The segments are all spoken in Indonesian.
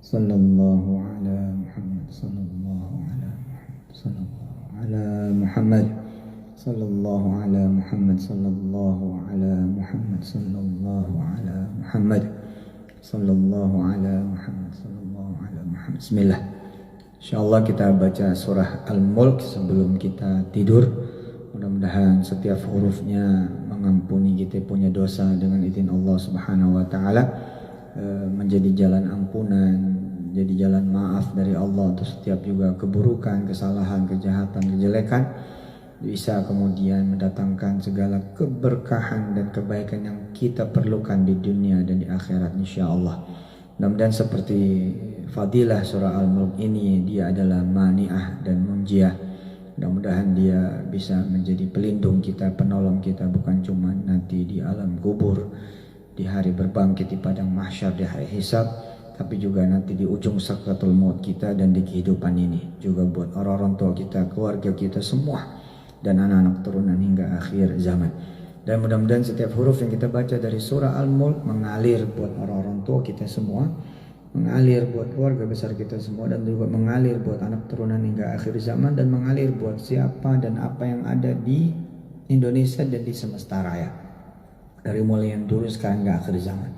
Sallallahu ala Muhammad, sallallahu ala Muhammad, sallallahu ala Muhammad, sallallahu ala Muhammad, sallallahu ala Muhammad, sallallahu ala Muhammad, sallallahu ala Muhammad, sallallahu ala Muhammad. Bismillah. Insyaallah kita baca surah Al-Mulk sebelum kita tidur. Mudah-mudahan setiap hurufnya mengampuni kita punya dosa dengan izin Allah Subhanahu wa taala, menjadi jalan ampunan, jadi jalan maaf dari Allah untuk setiap juga keburukan, kesalahan, kejahatan, kejelekan, bisa kemudian mendatangkan segala keberkahan dan kebaikan yang kita perlukan di dunia dan di akhirat insyaallah. Mudah-mudahan seperti fadilah surah Al-Mulk ini, dia adalah mani'ah dan munjiah. Mudah-mudahan dia bisa menjadi pelindung kita, penolong kita, bukan cuma nanti di alam kubur, di hari berbangkit di padang mahsyar, di hari hisab, tapi juga nanti di ujung sakratul maut kita dan di kehidupan ini, juga buat orang-orang tua kita, keluarga kita semua, dan anak-anak turunan hingga akhir zaman. Dan mudah-mudahan setiap huruf yang kita baca dari surah Al-Mulk mengalir buat orang-orang tua kita semua, mengalir buat keluarga besar kita semua, dan juga mengalir buat anak turunan hingga akhir zaman, dan mengalir buat siapa dan apa yang ada di Indonesia dan di semesta raya, dari mulai yang dulu sekarang hingga akhir zaman.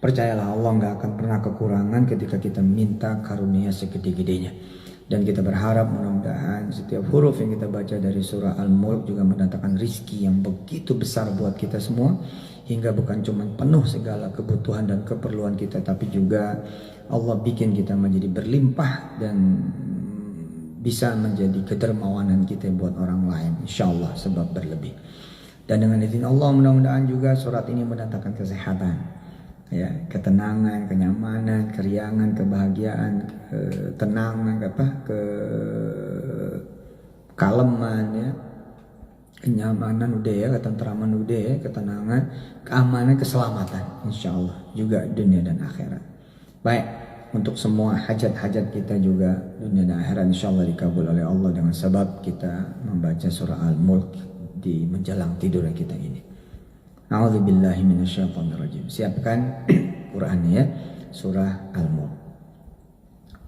Percayalah, Allah gak akan pernah kekurangan ketika kita minta karunia segede-gedenya. Dan kita berharap mudah-mudahan setiap huruf yang kita baca dari surah Al-Mulk juga mendatangkan rizki yang begitu besar buat kita semua, hingga bukan cuma penuh segala kebutuhan dan keperluan kita, tapi juga Allah bikin kita menjadi berlimpah dan bisa menjadi kedermawanan kita buat orang lain insyaallah, sebab berlebih. Dan dengan izin Allah mudah-mudahan juga surat ini mendatangkan kesehatan, ya, ketenangan, kenyamanan, keriangan, kebahagiaan, ketenangan, kekaleman, ya, kenyamanan udah ya, ketentraman udah ya, ketenangan, keamanan, keselamatan insyaallah juga dunia dan akhirat. Baik, untuk semua hajat-hajat kita juga dunia dan akhirat insyaallah dikabul oleh Allah dengan sebab kita membaca surah Al-Mulk di menjelang tidur kita ini. A'udzubillahi minasyaitonirrajim. Siapkan Qur'annya ya, surah Al-Mulk.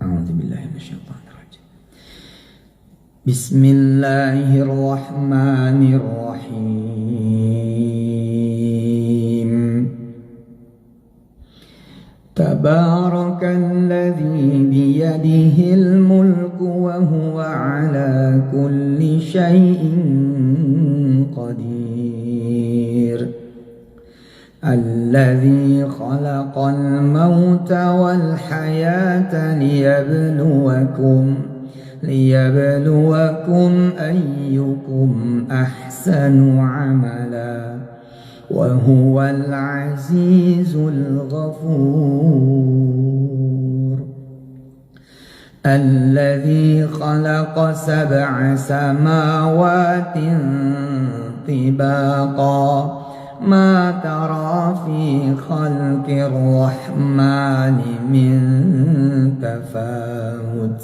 A'udzubillahi minasyaitonirrajim. Bismillahirrahmanirrahim. Tabarakalladzi biyadihil mulku wa huwa ala kulli syai'in qadir. Alladzi khalaqal mauta wal hayata liyabluwakum ayyukum ahsanu amala wa huwal azizul ghafur. Alladzi khalaqa sab'a samawatin tibaqa ma tara fi khalqir rahmani min tafawut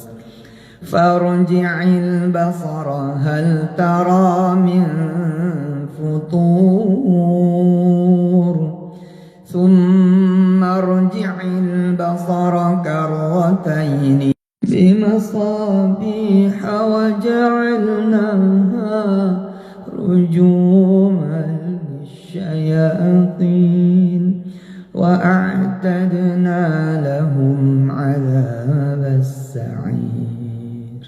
farji'il basara hal tara min futur thumma arji'il basara karrataini bimasabiha wa ja'alnaha rujuman الشياطين وأعتدنا لهم عذاب السعير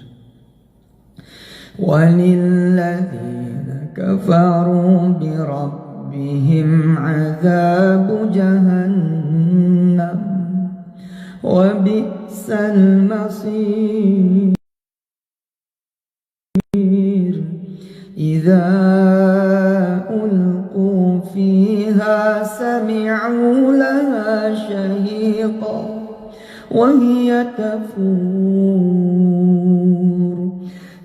وللذين كفروا بربهم عذاب جهنم وبئس المصير. إذا ألقوا فيها سمعوا لها شهيقا وهي تفور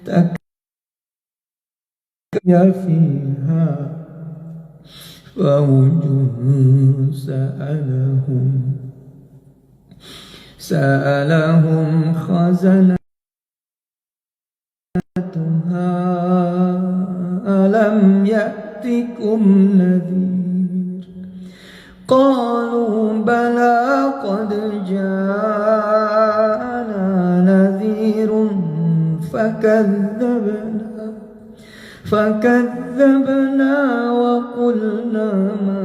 تكيا فيها فوج سألهم خزنتها ألم يأتكم نذير قالوا بلى قد جاء فكذبنا وقلنا ما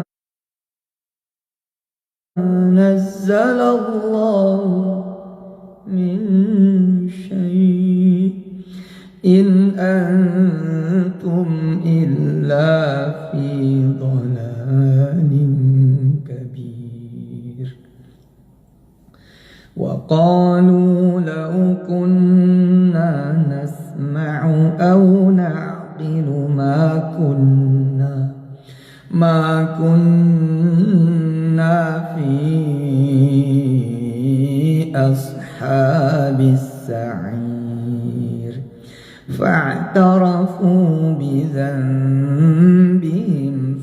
نزل الله من شيء إن أنتم إلا في ضلال كبير. وقالوا لو كنا نسمع أو نعقل ما كنا في أصحاب السعير. فاعترفوا بذنبهم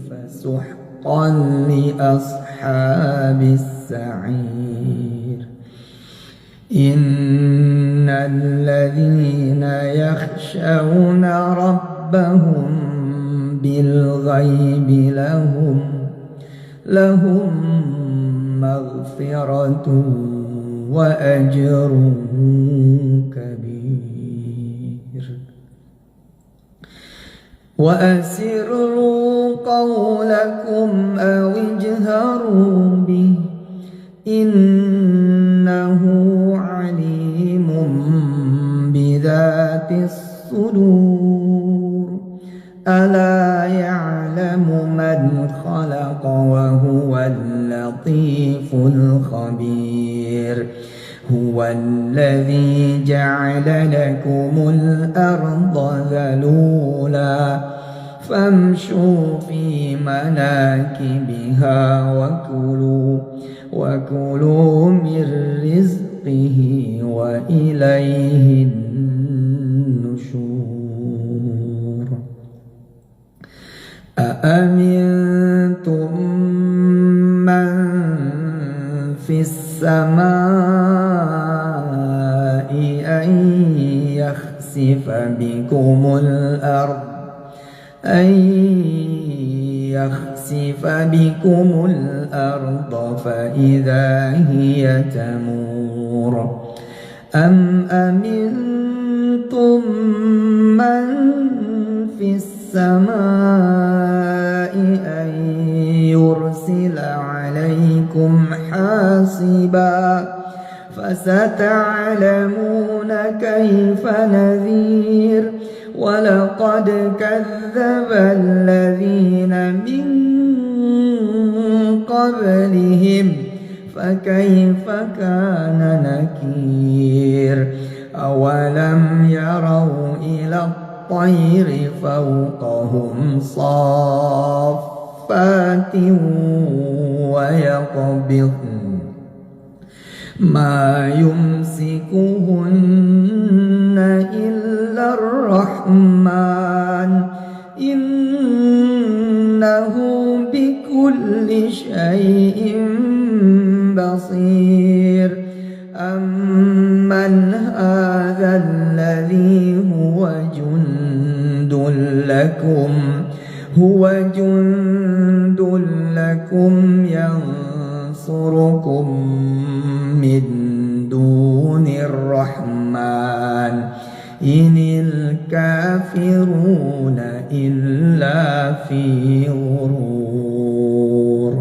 فسحقا لأصحاب السعير. إن الذين يخشون ربهم بالغيب لهم مغفرة وأجر كبير. وأسروا قولكم أو اجهروا به إنه عليم بذات الصدور. ألا يعلم من خلق وهو اللطيف الخبير. هو الذي جعل لكم الأرض ذلولا فامشوا في مناكبها وكلوا من رزقه وإليه النشور. أأمنتم من في السماء أن يخسف بكم الأرض فإذا هي تمور. أم أمنتم من في السماء أن يرسل عليكم حاصبا فستعلمون كيف نذير. ولقد كذب الذين من قبلهم فكيف كان نكير. أولم يروا إلى الطير فوقهم صافات ويقبضن ما يمسكهن إلا الرحمن إنه بكل شيء بصير. أمن هذا الذي هو جند لكم ينصركم من دون الرحمن إن الكافرون إلا في غرور.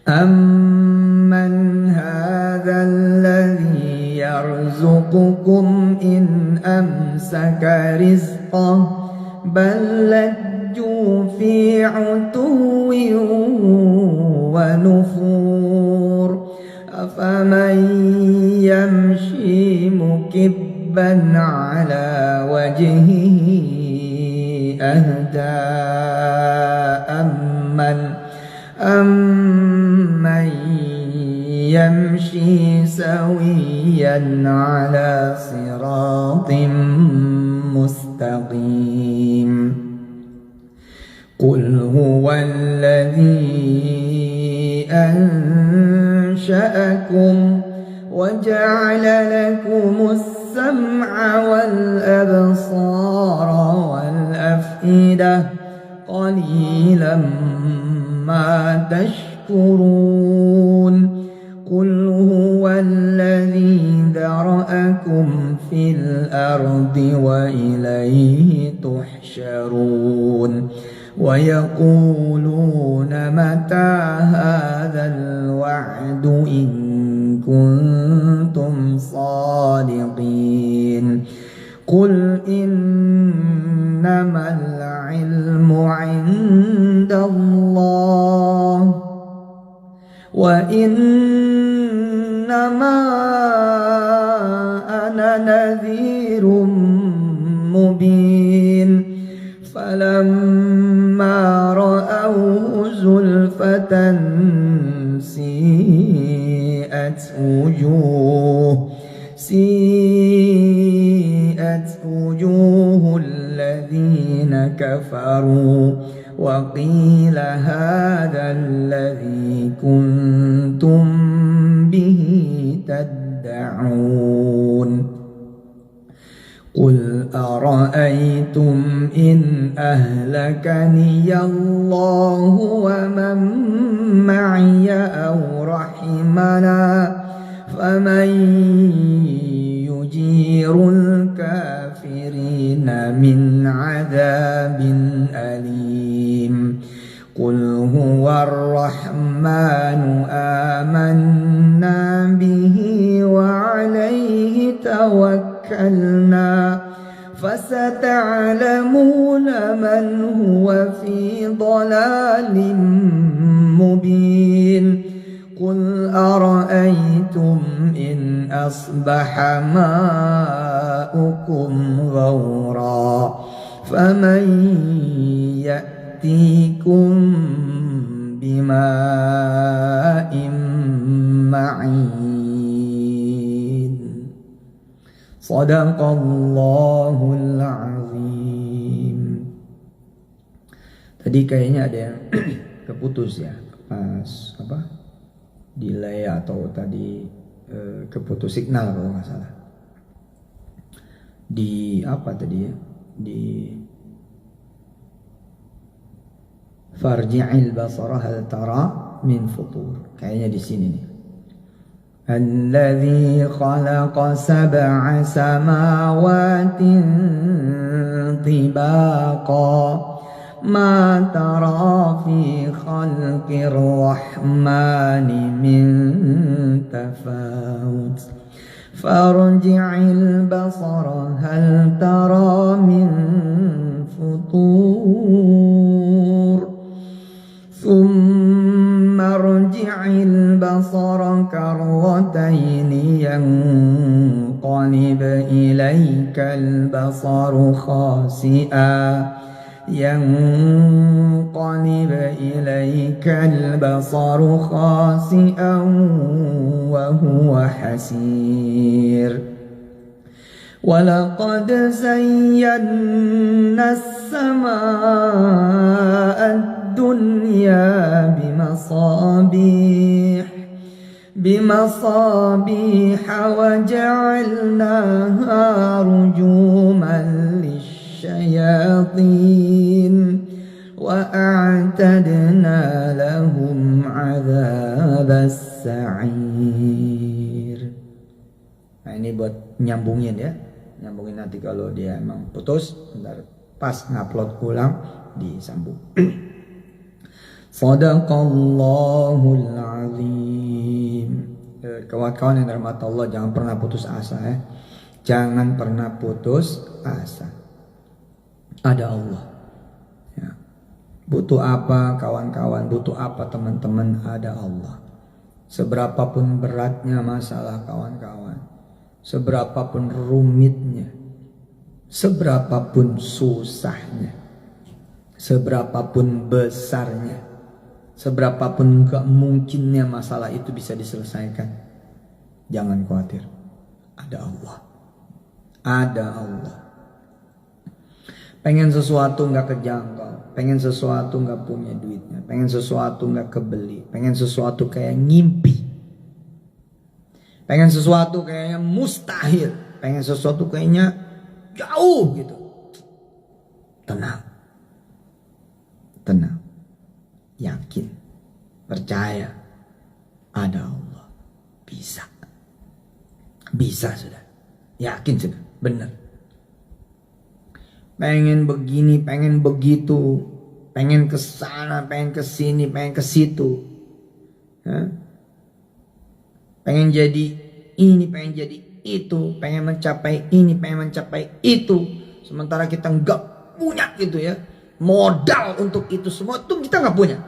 أمن هذا الذي يرزقكم إن أمسك رزقه بل لجوا في عتو ونفور. أفمن يمشي مكبا على وجهه أهدى أمن يمشي سويا على صراط مستقيم. قل هو الذي أنشأكم وجعل لكم السمع والأبصار والأفئدة قليلا ما تشكرون. قل هو الذي ذرأكم في الأرض وإليه تحشرون ويقولون متى هذا الوعد إن كنتم صادقين قل إنما العلم عند الله وإنما أنا نذير مبين فلما رأوه زلفة سيئت وجوه الذين كفروا وقيل هذا الذي كنتم به تدعون قل أرأيتم إن أهلكني الله ومن معي أو رحمنا فمن يجير الكافرين من عذاب أليم قل هو الرحمن آمنا به وعليه توكلنا فستعلمون من هو في ضلال مبين قل أرأيتم إن أصبح ماؤكم غورا فمن يأتيكم بماء معين Sadaqallahul azim. Tadi kayaknya ada yang keputus ya, pas apa? Delay atau tadi keputus signal kalau nggak salah. Di apa tadi ya? Di farji'il basara hal tara min futur. Kayaknya di sini nih. الذي خلق سبع سماوات طباقا ما ترى في خلق الرحمن من تفاوت فارجع البصر هل ترى من فطور ثم ارجع البصر كرتين ينقلب إليك البصر خاسئا وهو حسير ولقد زينا السماء الدنيا بمصابيح وجعلناها رجوما للشياطين وأعتدنا لهم عذاب السعير. Nah ini buat nyambungin ya, nyambungin nanti kalau dia emang putus, ntar pas ngupload ulang disambung. Sadaqallahul azim. Kawan-kawan yang dirahmati Allah, jangan pernah putus asa ya. Jangan pernah putus asa. Ada Allah. Ya. Butuh apa kawan-kawan, butuh apa teman-teman, ada Allah. Seberapapun beratnya masalah kawan-kawan, seberapapun rumitnya, seberapapun susahnya, seberapapun besarnya, seberapapun gak mungkinnya masalah itu bisa diselesaikan, jangan khawatir. Ada Allah. Ada Allah. Pengen sesuatu gak kejangkau, pengen sesuatu gak punya duitnya, pengen sesuatu gak kebeli, pengen sesuatu kayak ngimpi, pengen sesuatu kayaknya mustahil, pengen sesuatu kayaknya jauh gitu. Tenang. Tenang, yakin, percaya, ada Allah. Bisa sudah. Yakin sudah, benar. Pengen begini, pengen begitu, pengen ke sana, pengen ke sini, pengen ke situ. Pengen jadi ini, pengen jadi itu, pengen mencapai ini, pengen mencapai itu. Sementara kita nggak punya gitu ya, modal untuk itu semua tuh kita nggak punya.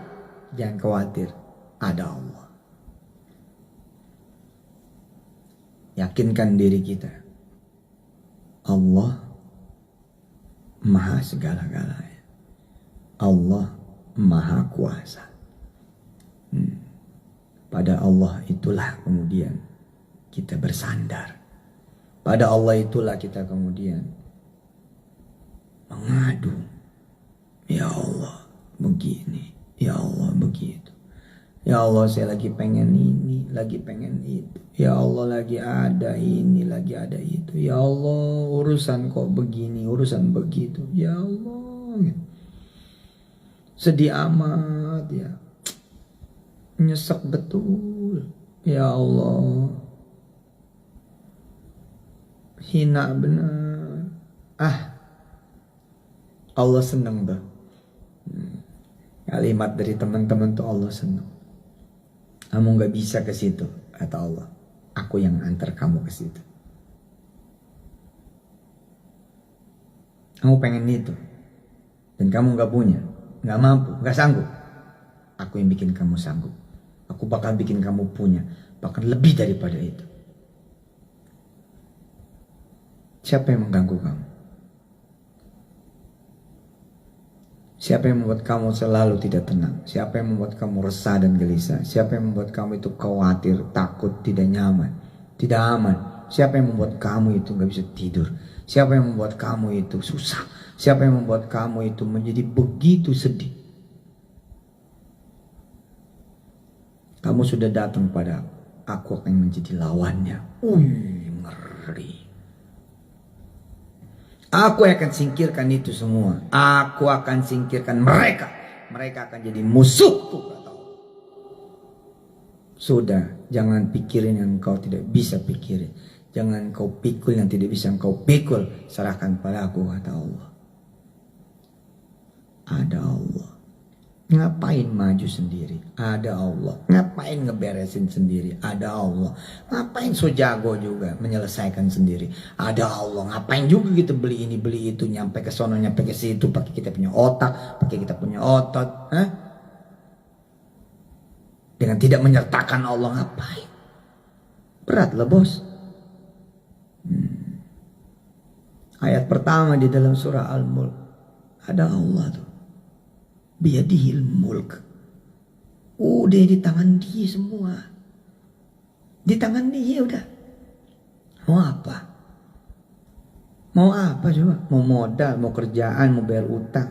Jangan khawatir, ada Allah. Yakinkan diri kita, Allah Maha segala-galanya. Allah Maha Kuasa. Pada Allah itulah kemudian kita bersandar. Pada Allah itulah kita kemudian mengadu. Ya Allah begini, ya Allah begitu. Ya Allah saya lagi pengen ini, lagi pengen itu. Ya Allah lagi ada ini, lagi ada itu. Ya Allah urusan kok begini, urusan begitu. Ya Allah. Sedih amat ya. Nyesek betul. Ya Allah. Hina benar. Allah senang tuh. Kalimat dari teman-teman tuh Allah senang. Kamu gak bisa ke situ, kata Allah. Aku yang antar kamu ke situ. Kamu pengen itu, dan kamu gak punya, gak mampu, gak sanggup. Aku yang bikin kamu sanggup. Aku bakal bikin kamu punya, bahkan lebih daripada itu. Siapa yang mengganggu kamu? Siapa yang membuat kamu selalu tidak tenang? Siapa yang membuat kamu resah dan gelisah? Siapa yang membuat kamu itu khawatir, takut, tidak nyaman, tidak aman? Siapa yang membuat kamu itu gak bisa tidur? Siapa yang membuat kamu itu susah? Siapa yang membuat kamu itu menjadi begitu sedih? Kamu sudah datang pada aku akan menjadi lawannya. Ngeri. Aku akan singkirkan itu semua. Aku akan singkirkan mereka. Mereka akan jadi musuhku. Sudah, jangan pikirin yang kau tidak bisa pikirin. Jangan kau pikul yang tidak bisa kau pikul. Serahkan pada aku, kata Allah. Ada Allah. Ngapain maju sendiri? Ada Allah. Ngapain ngeberesin sendiri? Ada Allah. Ngapain so jago juga menyelesaikan sendiri? Ada Allah. Ngapain juga kita beli ini beli itu, nyampe ke sono nyampe ke situ, pakai kita punya otak, pakai kita punya otot, dengan tidak menyertakan Allah, ngapain? Berat lah bos. Ayat pertama di dalam surah Al-Mulk, ada Allah tuh. Biyadihil mulk. Udah di tangan dia semua. Di tangan dia udah. Mau apa? Mau apa coba? Mau modal, mau kerjaan, mau bayar utang,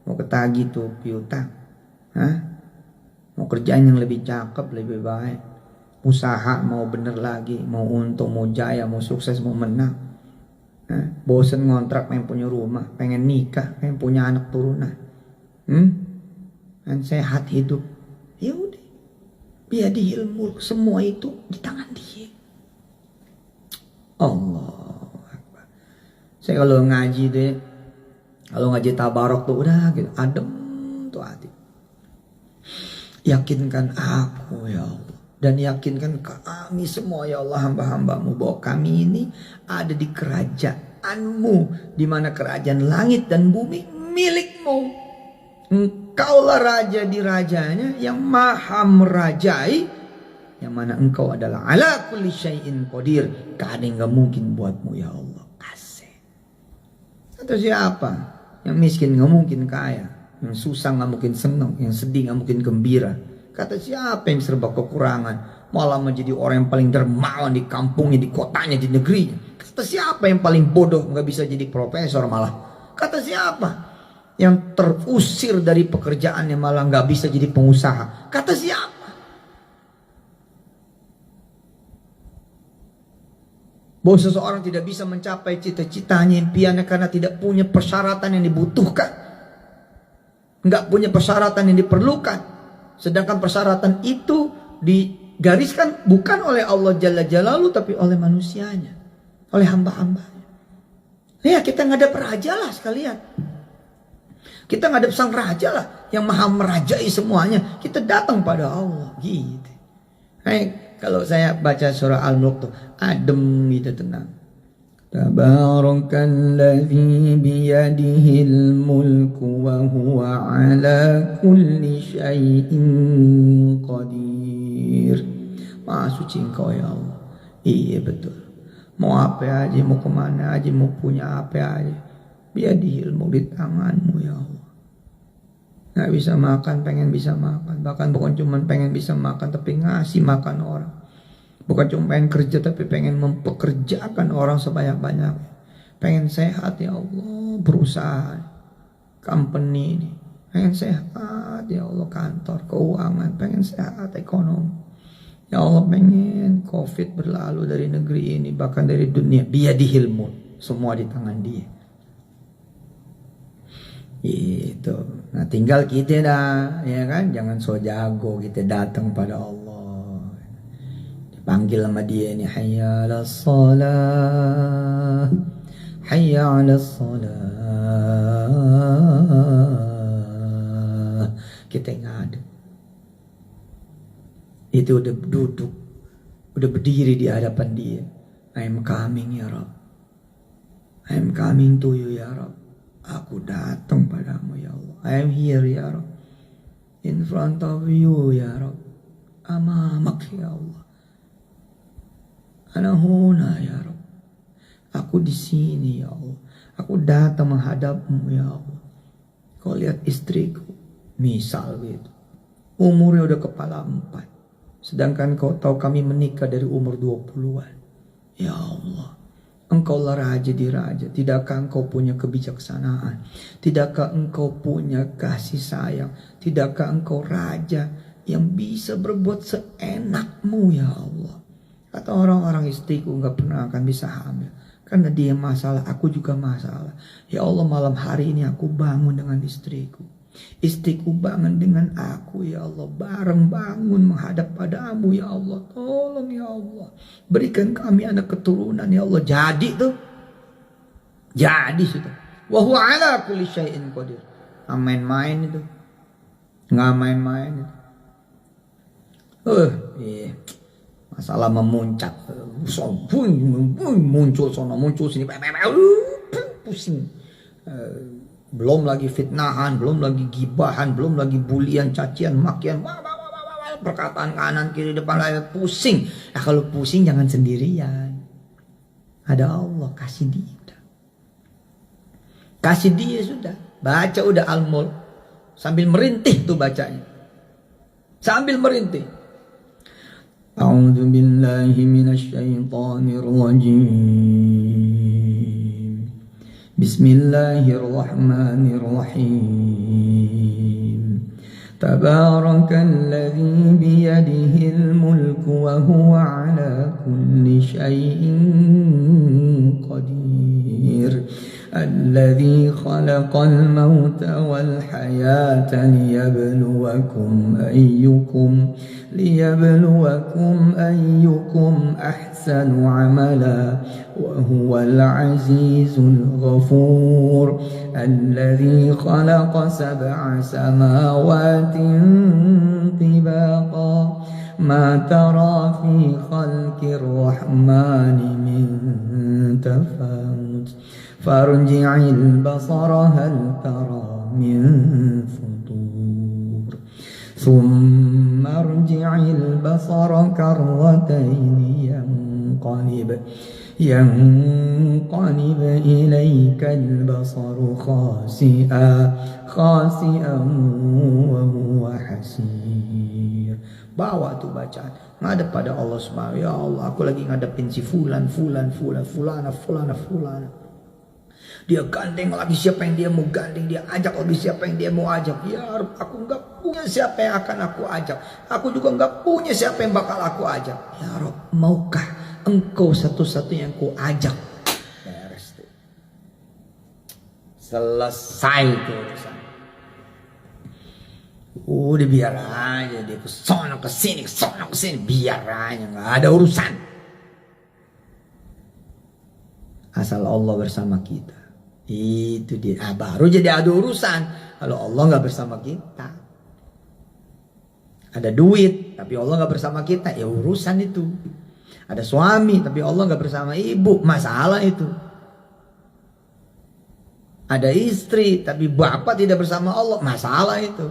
mau ketagih tuh piutang. Mau kerjaan yang lebih cakep, lebih baik. Usaha mau bener lagi, mau untung, mau jaya, mau sukses, mau menang. Bosen ngontrak, pengen punya rumah, pengen nikah, pengen punya anak turunan. Dan sehat hidup. Ya udah. Biyadihil mulk, semua itu di tangan dia. Allah Akbar. Saya kalau ngaji deh, kalau ngaji tabarok tuh udah gitu, adem tuh hati. Yakinkan aku ya Allah, dan yakinkan kami semua ya Allah, hamba-hambamu, bahwa kami ini ada di kerajaanmu, di mana kerajaan langit dan bumi milikmu. Engkaulah raja di rajanya yang maha merajai, yang mana engkau adalah ala kulli syai'in qadir. Gak ada yang gak mungkin buatmu ya Allah. Asik. Atau siapa? Yang miskin gak mungkin kaya, yang susah gak mungkin senang, yang sedih gak mungkin gembira. Kata siapa yang serba kekurangan malah menjadi orang yang paling dermawan di kampungnya, di kotanya, di negerinya? Kata siapa yang paling bodoh gak bisa jadi profesor malah? Kata siapa yang terusir dari pekerjaannya malah gak bisa jadi pengusaha? Kata siapa? Bahwa seseorang tidak bisa mencapai cita-citanya, impiannya, karena tidak punya persyaratan yang dibutuhkan, gak punya persyaratan yang diperlukan. Sedangkan persyaratan itu digariskan bukan oleh Allah Jalla Jalaluhu, tapi oleh manusianya. oleh hamba-hamba. Ya kita ngadap raja lah sekalian. Kita ngadap sang raja lah yang maha merajai semuanya. Kita datang pada Allah gitu. Kalau saya baca surah Al-Mulk tuh adem gitu, tenang. Tabarakalladzi biyadihil mulku wa huwa ala kulli syai'in qadir. Maha suci Engkau ya Allah. Iya betul. Mau apa aja, mau kemana aja, mau punya apa aja, biyadihil mulk, di tanganmu ya Allah. Nggak bisa makan, pengen bisa makan. Bahkan bukan cuma pengen bisa makan, tapi ngasih makan orang. Bukan cuma pengen kerja, tapi pengen mempekerjakan orang sebanyak-banyaknya. Pengen sehat ya Allah, perusahaan, company ini. Pengen sehat ya Allah, kantor, keuangan. Pengen sehat ekonomi. Ya Allah, pengen COVID berlalu dari negeri ini, bahkan dari dunia. Biyadihil mulk, semua di tangan dia. Itu. Nah tinggal kita dah, ya kan, jangan so jago, kita datang pada Allah. Dipanggil sama dia ini, hayya 'alas shalah, hayya 'alas shalah. Kita ngadep. Itu udah duduk, udah berdiri di hadapan dia. I'm coming ya Rabb, I'm coming to you ya Rabb. Aku datang padamu ya Allah. I am here ya Rabb. In front of you ya Rabb. Amamak ya Allah. Ana huna ya Rabb. Aku di sini ya Allah. Aku datang menghadapmu ya Allah. Kau lihat istriku, misal gitu. Umurnya udah kepala 4. Sedangkan kau tahu kami menikah dari umur 20-an. Ya Allah. Engkaulah raja di raja. Tidakkah engkau punya kebijaksanaan? Tidakkah engkau punya kasih sayang? Tidakkah engkau raja yang bisa berbuat seenakmu ya Allah? Kata orang-orang, istriku gak pernah akan bisa hamil. Karena dia masalah, aku juga masalah. Ya Allah, malam hari ini aku bangun dengan istriku. Istriku bangun dengan aku ya Allah. Bareng bangun menghadap padamu ya Allah. Tolong ya Allah, berikan kami anak keturunan ya Allah. Jadi tuh, jadi sudah. Wa huwa ala kulli syai'in qadir. Nggak main-main itu. Nggak main-main itu. Iya. Masalah memuncak. Muncul sono, muncul sini. Pusing. Belum lagi fitnahan, belum lagi gibahan, belum lagi bulian, cacian, makian, perkataan kanan kiri depan layar, pusing. Nah kalau pusing jangan sendirian, ada Allah, kasih dia, kasih dia sudah. Baca udah Al-Mulk sambil merintih tuh bacanya, sambil merintih. A'udzu billahi minasy syaithanir rajim. Bismillahirrahmanirrahim. Tabarakalladzi biyadihil mulku wa huwa ala kulli syai'in qadir. Alladzi khalaqal mauta wal hayata liyabluwakum ayyukum ahsanu amala wa huwal azizul ghafur. Alladzi khalaqa sab'a samawatin tibaqa ma tara fi khalqir rahmani min tafawut farji'il basara hal tara min futur thumma arji'il basara karratayn yanqalib ilaika al-basaru khasi'an wa huwa hasir. Bawa tuh bacaan ngadep pada Allah Subhanahu. Ya Allah, aku lagi ngadepin si fulana. Dia gandeng lagi siapa yang dia mau gandeng, dia ajak lagi siapa yang dia mau ajak. Ya Rabb, aku nggak punya siapa yang akan aku ajak. Aku juga nggak punya siapa yang bakal aku ajak. Ya Rabb, maukah Engkau satu-satunya yang ku ajak? Beres tuh. Selesai tuh urusan. Udah biar aja dia kesana kesini, biar aja, nggak ada urusan. asal Allah bersama kita. Itu dia. Baru jadi ada urusan kalau Allah nggak bersama kita. Ada duit tapi Allah nggak bersama kita, ya urusan itu. Ada suami tapi Allah nggak bersama ibu, masalah itu. Ada istri tapi bapak tidak bersama Allah, masalah itu.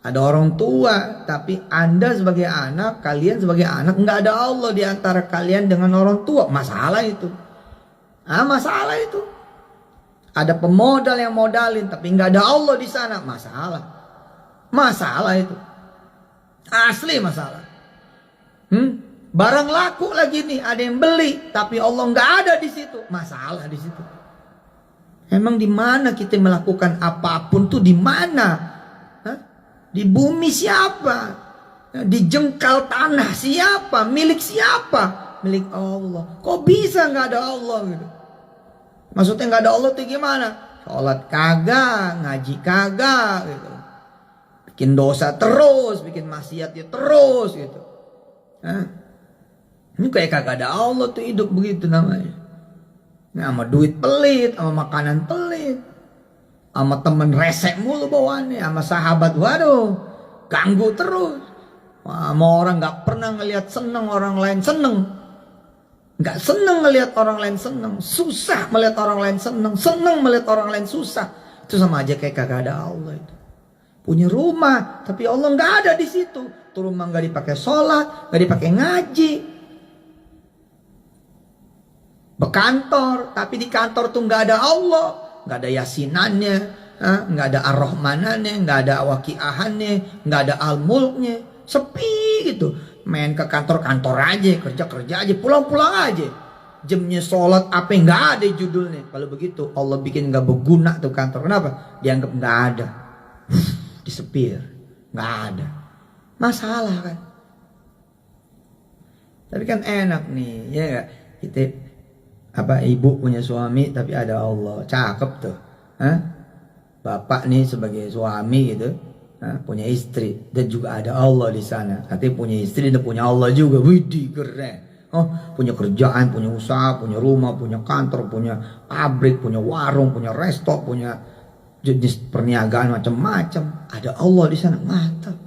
Ada orang tua tapi Anda sebagai anak, kalian sebagai anak, nggak ada Allah di antara kalian dengan orang tua, masalah itu. Masalah itu. Ada pemodal yang modalin tapi nggak ada Allah di sana, masalah. Masalah itu. Asli masalah. Barang laku lagi nih, ada yang beli tapi Allah nggak ada di situ, masalah di situ. Emang di mana kita melakukan apapun tuh, di mana? Di bumi siapa? Di jengkal tanah siapa? Milik siapa? Milik Allah. Kok bisa nggak ada Allah gitu? Maksudnya nggak ada Allah tuh gimana? Sholat kagak, ngaji kagak gitu. Bikin dosa terus, bikin maksiatnya terus gitu. Ini kayak kagak ada Allah tuh, hidup begitu namanya. Nah, sama duit pelit, sama makanan pelit, sama temen resek mulu bawaannya, sama sahabat, waduh, ganggu terus. Sama orang gak pernah ngelihat seneng orang lain seneng, gak seneng ngelihat orang lain seneng, susah melihat orang lain seneng, seneng melihat orang lain susah. Itu sama aja kayak kagak ada Allah itu. Punya rumah, tapi Allah gak ada di situ. Tuh rumah gak dipakai sholat, gak dipakai ngaji. Berkantor, tapi di kantor tuh nggak ada Allah, nggak ada yasinannya, nggak ada ar-rahmanannya, nggak ada waqiahannya, nggak ada al-mulknya, sepi gitu. Main ke kantor-kantor aja, kerja-kerja aja, pulang-pulang aja. Jamnya sholat apa nggak ada judulnya. Kalau begitu Allah bikin nggak berguna tuh kantor. Kenapa? Dianggap nggak ada, disepir, nggak ada. Masalah kan? Tapi kan enak nih, ya nggak? Kita ibu punya suami tapi ada Allah, cakep tuh. Bapak nih sebagai suami gitu, punya istri dan juga ada Allah di sana. Artinya punya istri dan punya Allah juga, widih keren. Punya kerjaan, punya usaha, punya rumah, punya kantor, punya pabrik, punya warung, punya resto, punya jenis perniagaan macam-macam. Ada Allah di sana, mantap.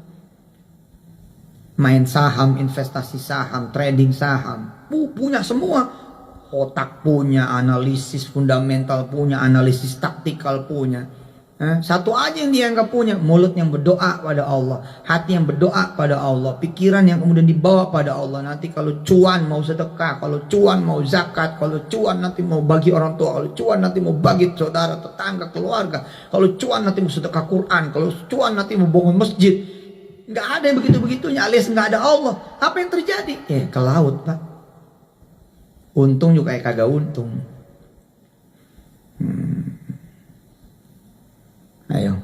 Main saham, investasi saham, trading saham, punya semua. Otak punya, analisis fundamental punya, analisis taktikal punya. Satu aja yang dia nggak punya, mulut yang berdoa pada Allah, hati yang berdoa pada Allah, pikiran yang kemudian dibawa pada Allah. Nanti kalau cuan mau sedekah, kalau cuan mau zakat, kalau cuan nanti mau bagi orang tua, kalau cuan nanti mau bagi saudara, tetangga, keluarga, kalau cuan nanti mau sedekah Quran, kalau cuan nanti mau bangun masjid. Nggak ada yang begitu-begitunya, alias nggak ada Allah. Apa yang terjadi? Ke laut, Pak. Untung juga kayak kagak untung. Ayo,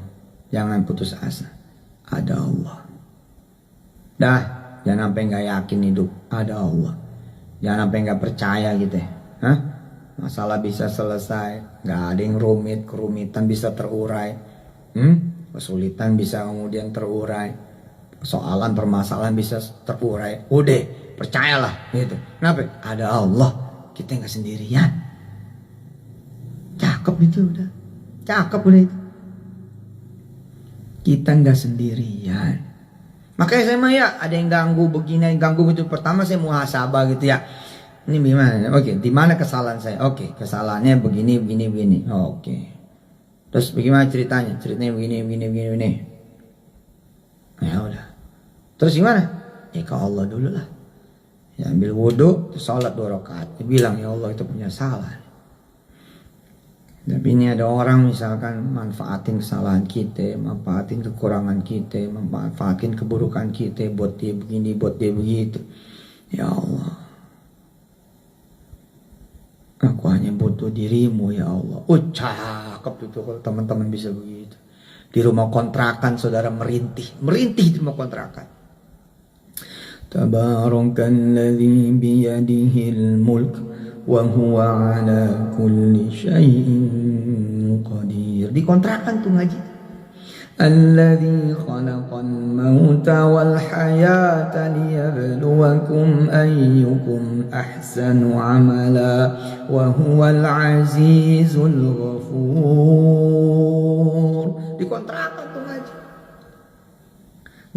jangan putus asa. Ada Allah. Dah, jangan sampai nggak yakin hidup. Ada Allah. Jangan sampai nggak percaya gitu. Masalah bisa selesai. Nggak ada yang rumit, kerumitan bisa terurai. Kesulitan bisa kemudian terurai. Persoalan, permasalahan bisa terurai. Udah. Percayalah gitu. Kenapa? Ada Allah, kita nggak sendirian. Cakep itu udah. Cakep udah itu. Kita nggak sendirian. Makanya saya mah ada yang ganggu begini, ganggu itu. Pertama saya muhasabah gitu ya. Ini gimana? Oke, di mana kesalahan saya? Oke, kesalahannya begini. Oke. Terus bagaimana ceritanya? Ceritanya begini. Ya udah. Terus gimana? Ya ke Allah dulu lah. Ya, ambil wudhu, sholat 2 rakaat. Dia bilang, ya Allah itu punya salah. Tapi ini ada orang misalkan manfaatin kesalahan kita, manfaatin kekurangan kita, manfaatin keburukan kita buat dia begini, buat dia begitu. Ya Allah, aku hanya butuh dirimu ya Allah. Cakep itu kalau teman-teman bisa begitu. Di rumah kontrakan saudara merintih di rumah kontrakan. Tabarakalladzi biyadihil mulk wa huwa ala kulli syai'in qadir. Di kontrakan tuh ngaji. الذي خلق الموت والحياة ليبلوكم أيكم أحسن عملا وهو العزيز الغفور. Dikontrakan tuh ngaji,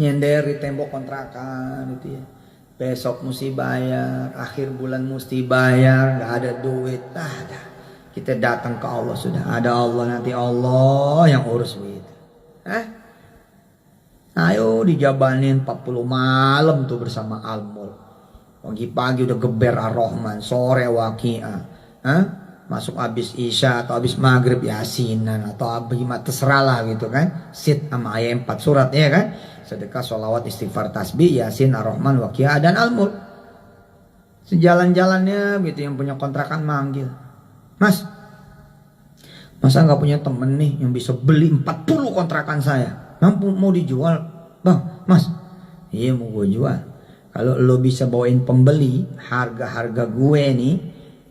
nyender di tembok kontrakan itu ya. Besok mesti bayar, akhir bulan mesti bayar, gak ada duit, ada. Kita datang ke Allah sudah, ada Allah, nanti Allah yang urus duit. Ayo dijabanin 40 malam tuh bersama Al-Mulk. Pagi-pagi udah geber Ar-Rahman, sore Waqiah. Masuk habis Isya atau habis Maghrib Yasinan atau abimah terserah lah gitu kan. Sit sama ayat 4 surat ya kan. Sedekah, sholawat, istighfar, tasbih, Yasin, Ar-Rahman, Waqiah dan Al-Mulk. Sejalan-jalannya gitu yang punya kontrakan manggil. Mas, masa nggak punya temen nih yang bisa beli 40 kontrakan saya? Mampu mau dijual? Bang, Mas, iya mau gue jual. Kalau lo bisa bawain pembeli, harga-harga gue nih,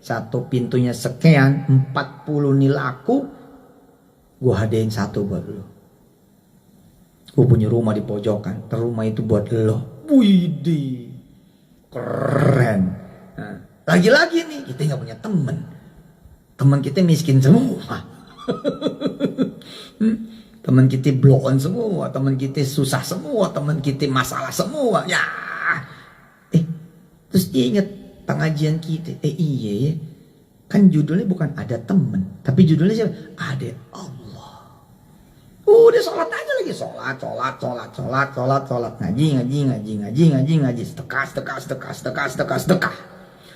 satu pintunya sekian, 40 nih laku, gue hadiahin satu buat lo. Gue punya rumah di pojokan, rumah itu buat lo. Widih, keren. Nah, lagi-lagi nih, kita nggak punya temen. Teman kita miskin semua. Teman kita blow on semua, teman kita susah semua, teman kita masalah semua. Ya. Terus dia ingat pengajian kita. Iya ya. Kan judulnya bukan ada teman, tapi judulnya siapa? Ada Allah. Udah sholat aja lagi, sholat, ngaji, sedekah.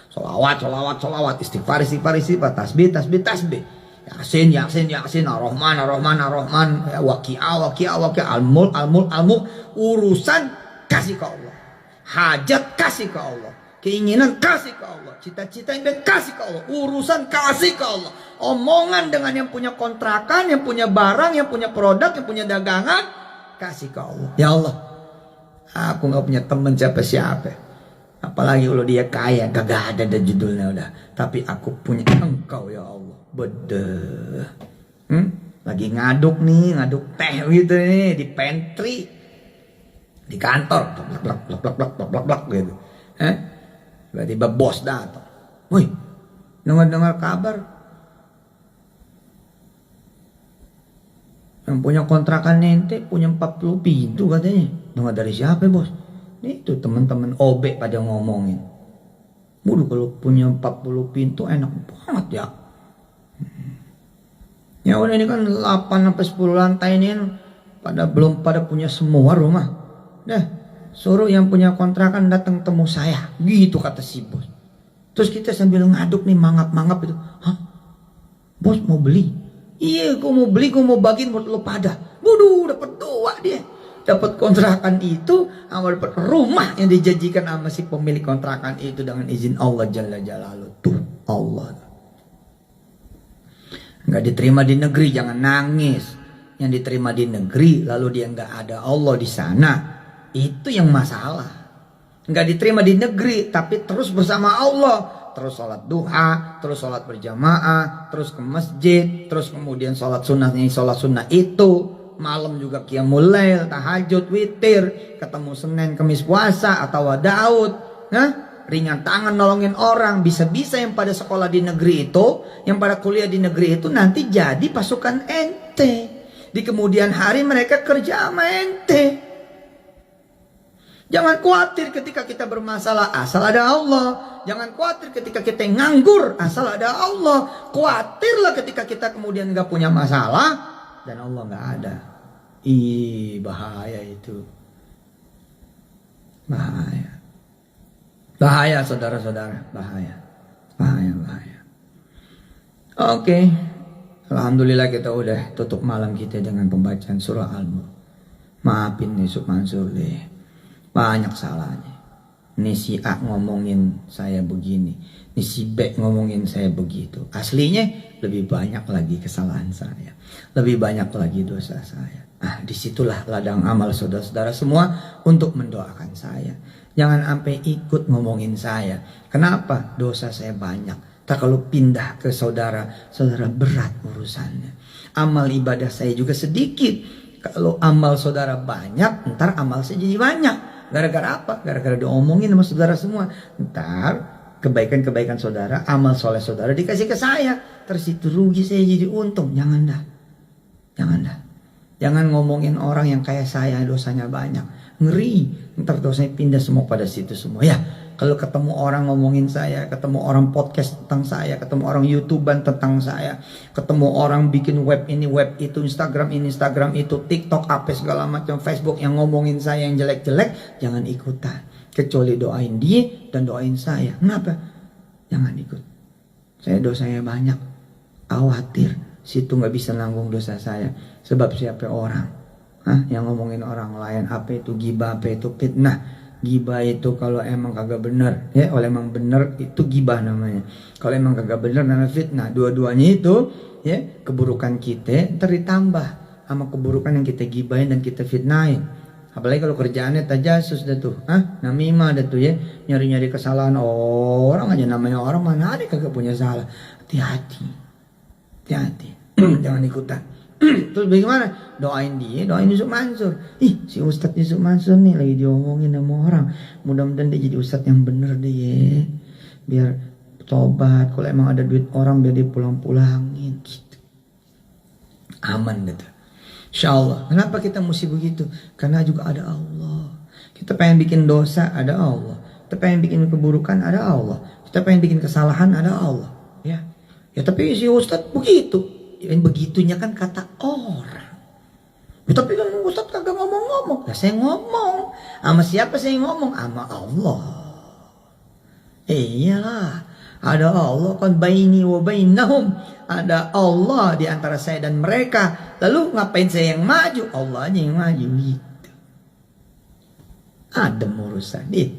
Sholawat, istighfar, tasbih, Yasin, Ar-Rahman, Waqiah, Al-Mulk, urusan kasih ke Allah, hajat kasih ke Allah, keinginan kasih ke Allah, cita-cita yang kasih ke Allah, urusan kasih ke Allah, omongan dengan yang punya kontrakan, yang punya barang, yang punya produk, yang punya dagangan, kasih ke Allah. Ya Allah, aku gak punya teman siapa-siapa. Apalagi kalau dia kaya, gak ada judulnya udah. Tapi aku punya Engkau ya Allah. Bedeh. Lagi ngaduk teh gitu nih di pantry, di kantor, blak gitu. Tiba-tiba bos datang. Woi, dengar kabar yang punya kontrakan ente punya 40 pintu katanya. Dengar dari siapa bos? Itu teman-teman OB pada ngomongin. Waduh, kalau punya 40 pintu enak banget ya. Ya udah, ini kan 8 sampai 10 lantai ini belum pada punya semua rumah. Dah, suruh yang punya kontrakan datang temu saya. Gitu kata si bos. Terus kita sambil ngaduk nih, mangap itu. Hah? Bos mau beli? Iya, gue mau beli, gue mau bagiin buat lo pada. Waduh, dapat 2 dia. Dapat kontrakan itu, sama dapat rumah yang dijanjikan sama si pemilik kontrakan itu dengan izin Allah Jalla Jalaluh. Tuh Allah. Nggak diterima di negeri, jangan nangis. Yang diterima di negeri, lalu dia nggak ada Allah di sana, itu yang masalah. Nggak diterima di negeri, tapi terus bersama Allah, terus sholat duha, terus sholat berjamaah, terus ke masjid, terus kemudian sholat sunnah itu. Malam juga qiyamul lail, tahajud, witir, ketemu Senin, Kamis puasa atau Daud, ringan tangan nolongin orang. Bisa-bisa yang pada sekolah di negeri itu, yang pada kuliah di negeri itu nanti jadi pasukan ente. Di kemudian hari mereka kerja sama ente. Jangan khawatir ketika kita bermasalah, asal ada Allah. Jangan khawatir ketika kita nganggur, asal ada Allah. Khawatirlah ketika kita kemudian gak punya masalah dan Allah gak ada. Bahaya itu. Bahaya saudara-saudara. Bahaya. Oke. Alhamdulillah kita udah tutup malam kita dengan pembacaan surah Al-Mulk. Maafin nih Yusuf Mansur deh. Banyak salahnya. Nih si A ngomongin saya begini. Nih si B ngomongin saya begitu. Aslinya lebih banyak lagi kesalahan saya. Lebih banyak lagi dosa saya. Disitulah ladang amal saudara-saudara semua untuk mendoakan saya. Jangan sampai ikut ngomongin saya. Kenapa? Dosa saya banyak. Tak kalau pindah ke saudara berat urusannya. Amal ibadah saya juga sedikit. Kalau amal saudara banyak, ntar amal saya jadi banyak. Gara-gara apa? Gara-gara diomongin sama saudara semua. Ntar kebaikan-kebaikan saudara, amal soleh saudara dikasih ke saya. Terus itu rugi, saya jadi untung. Jangan dah. Jangan dah. Jangan ngomongin orang yang kayak saya dosanya banyak. Ngeri. Ntar dosanya pindah semua pada situ semua. Ya, kalau ketemu orang ngomongin saya, ketemu orang podcast tentang saya, ketemu orang YouTuber tentang saya, ketemu orang bikin web ini, web itu, Instagram ini, Instagram itu, TikTok, apa segala macam, Facebook yang ngomongin saya yang jelek-jelek, jangan ikutan. Kecuali doain dia dan doain saya. Kenapa? Jangan ikut. Saya dosanya banyak. Khawatir. Situ nggak bisa nanggung dosa saya. Sebab siapa orang yang ngomongin orang lain, apa itu ghibah, apa itu fitnah. Ghibah itu kalau emang kagak bener, ya kalau emang bener itu ghibah namanya. Kalau emang kagak bener namanya fitnah. Dua-duanya itu ya keburukan kita ditambah sama keburukan yang kita gibahin dan kita fitnahin. Apalagi kalau kerjaannya tajasus dah tuh, namimah dah tuh ya, nyari-nyari kesalahan orang aja, namanya orang mana ada kagak punya salah. Hati-hati, hati-hati, jangan ikutan. Terus bagaimana? Doain dia, doain Yusuf Mansur. Si Ustadz Yusuf Mansur nih lagi diomongin sama orang. Mudah-mudahan dia jadi Ustadz yang bener deh ya. Biar tobat. Kalau emang ada duit orang biar dia pulang-pulangin gitu. Aman gitu. Insyaallah. Kenapa kita mesti begitu? Karena juga ada Allah. Kita pengen bikin dosa, ada Allah. Kita pengen bikin keburukan, ada Allah. Kita pengen bikin kesalahan, ada Allah. Ya tapi si Ustadz begitu. Yang begitunya kan kata orang. Tapi kan Ustadz kagak ngomong-ngomong. Lah saya ngomong. Sama siapa saya ngomong? Sama Allah. Iyalah. Ada Allah kan baini wa bainahum. Ada Allah di antara saya dan mereka. Lalu ngapain saya yang maju? Allah aja yang maju gitu. Ada urusan dia.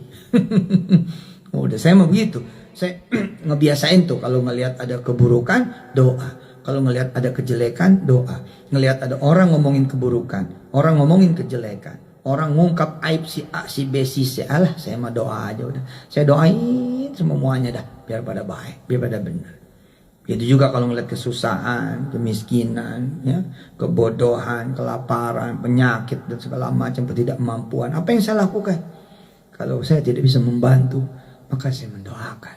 Udah saya mau begitu. Saya ngebiasain tuh kalau ngelihat ada keburukan doa. Kalau ngelihat ada kejelekan, doa. Ngelihat ada orang ngomongin keburukan, orang ngomongin kejelekan, orang ngungkap aib si A, si B, si C. Alah, saya mah doa aja udah. Saya doain semuanya dah, biar pada baik, biar pada benar. Itu juga kalau ngelihat kesusahan, kemiskinan, ya, kebodohan, kelaparan, penyakit dan segala macam ketidakmampuan. Apa yang saya lakukan? Kalau saya tidak bisa membantu, maka saya mendoakan.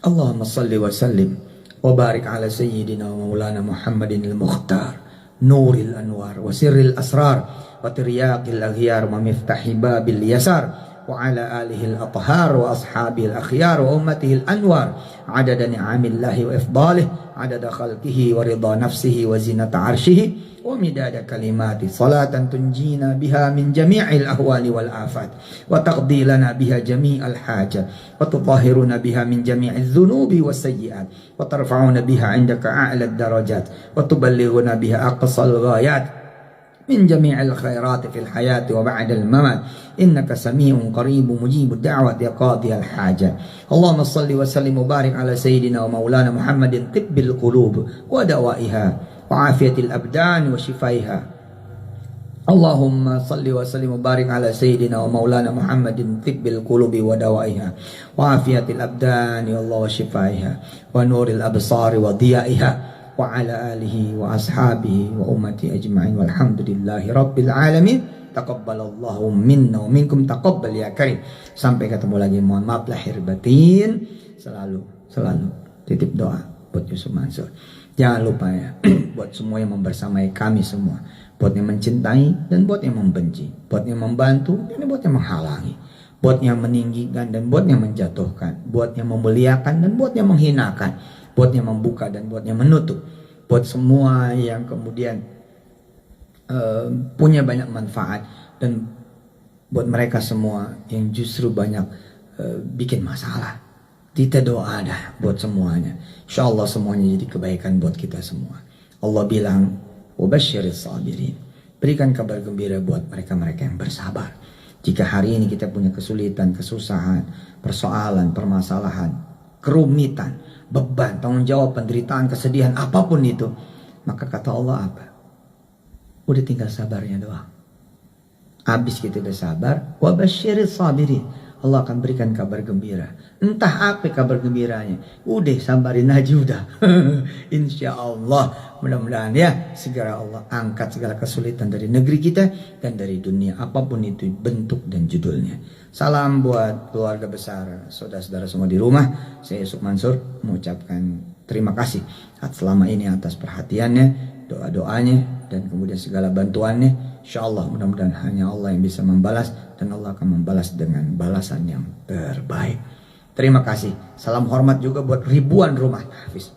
Allahumma salli wa sallim wa barik ala sayyidina wa maulana Muhammadin al-Mukhtar nuril anwar wa sirril asrar wa tiryaqil aghyar wa miftahi babil yasar wa ala alihi al-athhar wa ashabil akhyar wa ummatihi al-anwar adada ni'amillahi wa ifdalih adada khalqihi wa ridha nafsihi wa zinata arshihi wa midada kalimati salatan tunjina biha min jami'il ahwali wal afat wa taqdi lana biha jami'al hajat wa tutahhiruna biha min jami'iz dhunubi was sayyi'at wa tarfa'una biha 'indaka a'la ad-darajat wa tuballighuna biha aqsal ghayat min jami'il khairati fil hayati wa ba'da al-mamat innaka sami'un qaribun mujibud da'wati ya qadiyal hajat. Allahumma salli wa sallim wa barik ala sayyidina wa maulana Muhammadin tibbil qulub wa dawaiha وعافية الأبدان وشفائها. اللهم صل وسلم وبارك على سيدنا ومولانا محمد طب القلوب ودوائها وعافية الأبدان يا الله وشفائها ونور الأبصار وضيائها وعلى آله وأصحابه وأمتي أجمعين والحمد لله رب العالمين. Taqabbalallahu minna wa minkum taqabbal ya karim. Sampai ketemu lagi, mohon maaf lahir batin. Selalu titip doa buat Yusuf Mansur. Jangan lupa ya, buat semua yang membersamai kami semua, buat yang mencintai dan buat yang membenci, buat yang membantu dan buat yang menghalangi, buat yang meninggikan dan buat yang menjatuhkan, buat yang memuliakan dan buat yang menghinakan, buat yang membuka dan buat yang menutup, buat semua yang kemudian punya banyak manfaat dan buat mereka semua yang justru banyak bikin masalah. Kita doa dah buat semuanya. InsyaAllah semuanya jadi kebaikan buat kita semua. Allah bilang, wabasyiris sabirin. Berikan kabar gembira buat mereka-mereka yang bersabar. Jika hari ini kita punya kesulitan, kesusahan, persoalan, permasalahan, kerumitan, beban, tanggung jawab, penderitaan, kesedihan, apapun itu, maka kata Allah apa? Udah tinggal sabarnya doang. Habis kita udah sabar, wabasyiris sabirin. Allah akan berikan kabar gembira. Entah apa kabar gembiranya, udah sabarin aja udah. Insya Allah, mudah-mudahan ya segera Allah angkat segala kesulitan dari negeri kita dan dari dunia, apapun itu bentuk dan judulnya. Salam buat keluarga besar, saudara-saudara semua di rumah. Saya Yusuf Mansur mengucapkan terima kasih selama ini atas perhatiannya, doa-doanya, dan kemudian segala bantuannya. Insya Allah mudah-mudahan hanya Allah yang bisa membalas, dan Allah akan membalas dengan balasan yang terbaik. Terima kasih. Salam hormat juga buat ribuan rumah tahfiz.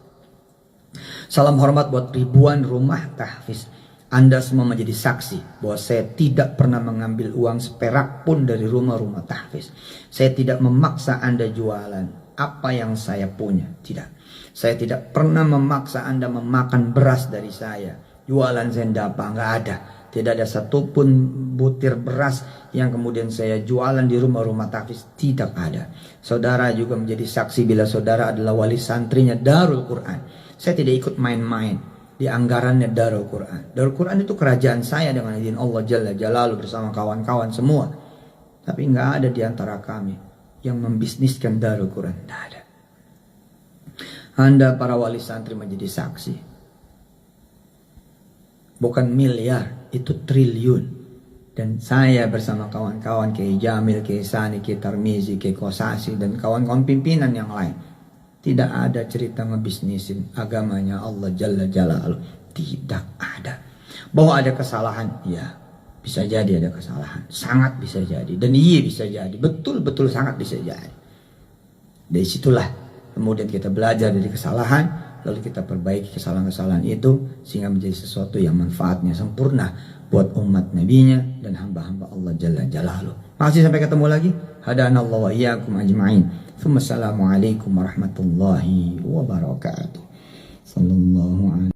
Salam hormat buat ribuan rumah tahfiz. Anda semua menjadi saksi bahwa saya tidak pernah mengambil uang seperak pun dari rumah-rumah tahfiz. Saya tidak memaksa Anda jualan apa yang saya punya. Tidak. Saya tidak pernah memaksa Anda memakan beras dari saya. Jualan sendapa, nggak ada. Tidak ada satupun butir beras yang kemudian saya jualan di rumah-rumah tahfiz. Tidak ada. Saudara juga menjadi saksi bila saudara adalah wali santrinya Darul Quran. Saya tidak ikut main-main di anggarannya Darul Quran. Darul Quran itu kerajaan saya dengan izin Allah Jalla Jalaluhu bersama kawan-kawan semua. Tapi nggak ada di antara kami yang membisniskan Darul Quran. Tidak ada. Anda para wali santri menjadi saksi. Bukan miliar, itu triliun. Dan saya bersama kawan-kawan Kiai Jamil, Kiai Sani, Kiai Tarmizi, Kiai Kosasi, dan kawan-kawan pimpinan yang lain. Tidak ada cerita ngebisnisin agamanya Allah Jalla Jalaluhu. Tidak ada. Bahwa ada kesalahan, ya bisa jadi ada kesalahan. Sangat bisa jadi. Dan iya bisa jadi. Betul-betul sangat bisa jadi. Dari situlah kemudian kita belajar dari kesalahan. Lalu kita perbaiki kesalahan-kesalahan itu sehingga menjadi sesuatu yang manfaatnya sempurna buat umat nabinya dan hamba-hamba Allah Jalla Jalaluhu. Makasih, sampai ketemu lagi. Hadanallahu wa iyyakum ajma'in. Assalamualaikum warahmatullahi wabarakatuh. Sallallahu alaihi